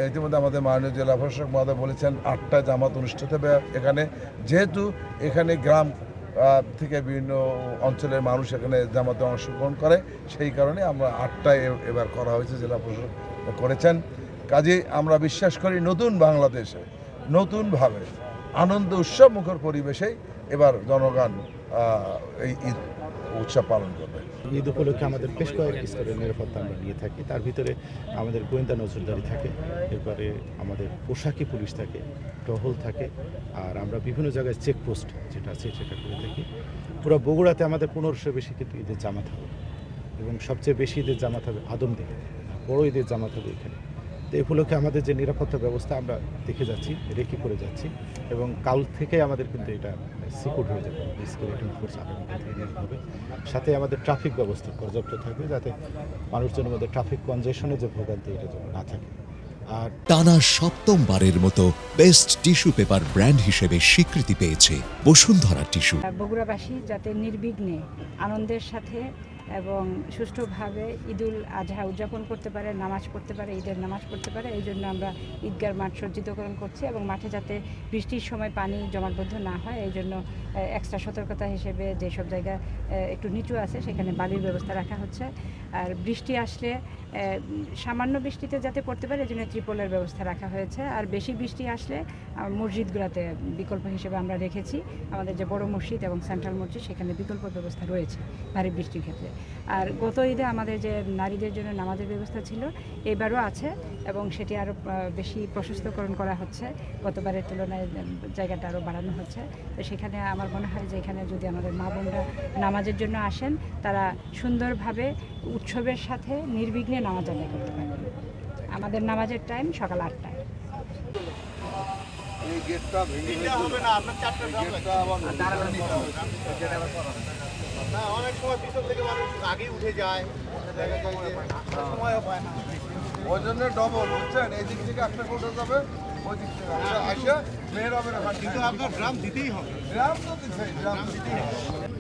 ইতিমধ্যে আমাদের মাননীয় জেলা প্রশাসক মহোদয় বলেছেন 8টায় জামাত অনুষ্ঠিত হবে এখানে, যেহেতু এখানে গ্রাম থেকে বিভিন্ন অঞ্চলের মানুষ এখানে জামাতে অংশগ্রহণ করে, সেই কারণে আমরা 8টায় এবার করা হয়েছে, জেলা প্রশাসক করেছেন। কাজেই আমরা বিশ্বাস করি নতুন বাংলাদেশে নতুনভাবে আনন্দ উৎসব মুখর পরিবেশেই এবার জনগণ এই ঈদ উৎসব পালন করবে। ঈদ উপলক্ষে আমাদের বেশ কয়েকটি স্তরের নিরাপত্তা আমরা নিয়ে থাকি। তার ভিতরে আমাদের গোয়েন্দা নজরদারি থাকে, এরপরে আমাদের পোশাকি পুলিশ থাকে, টহল থাকে, আর আমরা বিভিন্ন জায়গায় চেকপোস্ট যেটা আছে সেটা করে থাকি। পুরো বগুড়াতে আমাদের 1500 বেশি কিন্তু ঈদের জামাত হবে, এবং সবচেয়ে বেশি ঈদের জামাত হবে আদমদীঘি, বড় ঈদের জামাত হবে এখানে। তো এই উপলক্ষে আমাদের যে নিরাপত্তা ব্যবস্থা আমরা দেখে যাচ্ছি, রেকি করে যাচ্ছি, এবং কাল থেকে আমাদের কিন্তু এটা সিকিউর হয়ে যাবে, সিকিউরিটি ফোর্স হবে। সাথে আমাদের ট্রাফিক ব্যবস্থা পর্যাপ্ত থাকবে, যাতে মানুষজনের মধ্যে ট্রাফিক কনজেশনে যে ভোগান্তি এটা যেন না থাকে। আর টানা 7মবারের মতো বেস্ট টিস্যু পেপার ব্র্যান্ড হিসেবে স্বীকৃতি পেয়েছে বসুন্ধরা টিস্যু। বগুড়াবাসী যাতে নির্বিঘ্নে আনন্দের সাথে এবং সুষ্ঠুভাবে ঈদুল আজহা উদযাপন করতে পারে, নামাজ পড়তে পারে, ঈদের নামাজ পড়তে পারে, এই জন্য আমরা ঈদগার মাঠ সজ্জিতকরণ করছি, এবং মাঠে যাতে বৃষ্টির সময় পানি জমাটবদ্ধ না হয় এই জন্য এক্সট্রা সতর্কতা হিসেবে যেসব জায়গা একটু নিচু আছে সেখানে বালির ব্যবস্থা রাখা হচ্ছে। আর বৃষ্টি আসলে সামান্য বৃষ্টিতে যাতে পড়তে পারে এই জন্য ত্রিপলের ব্যবস্থা রাখা হয়েছে। আর বেশি বৃষ্টি আসলে মসজিদগুলোতে বিকল্প হিসেবে আমরা রেখেছি, আমাদের যে বড় মসজিদ এবং সেন্ট্রাল মসজিদ সেখানে বিকল্প ব্যবস্থা রয়েছে ভারী বৃষ্টির ক্ষেত্রে। আর গত ঈদে আমাদের যে নারীদের জন্য নামাজের ব্যবস্থা ছিল এবারও আছে, এবং সেটি আরও বেশি প্রশস্তকরণ করা হচ্ছে, গতবারের তুলনায় জায়গাটা আরও বাড়ানো হচ্ছে। তো সেখানে আমার মনে হয় যে এখানে যদি আমাদের মা বোনরা নামাজের জন্য আসেন তারা সুন্দরভাবে উৎসবের সাথে নির্বিঘ্নে নামাজ আদায় করতে পারবেন। আমাদের নামাজের টাইম সকাল 8টায়। অনেক সময় পিছন থেকে মানুষ আগেই উঠে যায়, সময়ও পায় না, ওই জন্য ডবল বুঝছেন, এই দিক থেকে একটা উঠে যাবে, ওই দিক থেকে আসে মেয়ের হবে না, কিন্তু আপনার গ্রাম দিতেই হবে, গ্রাম তো দিতেই হবে।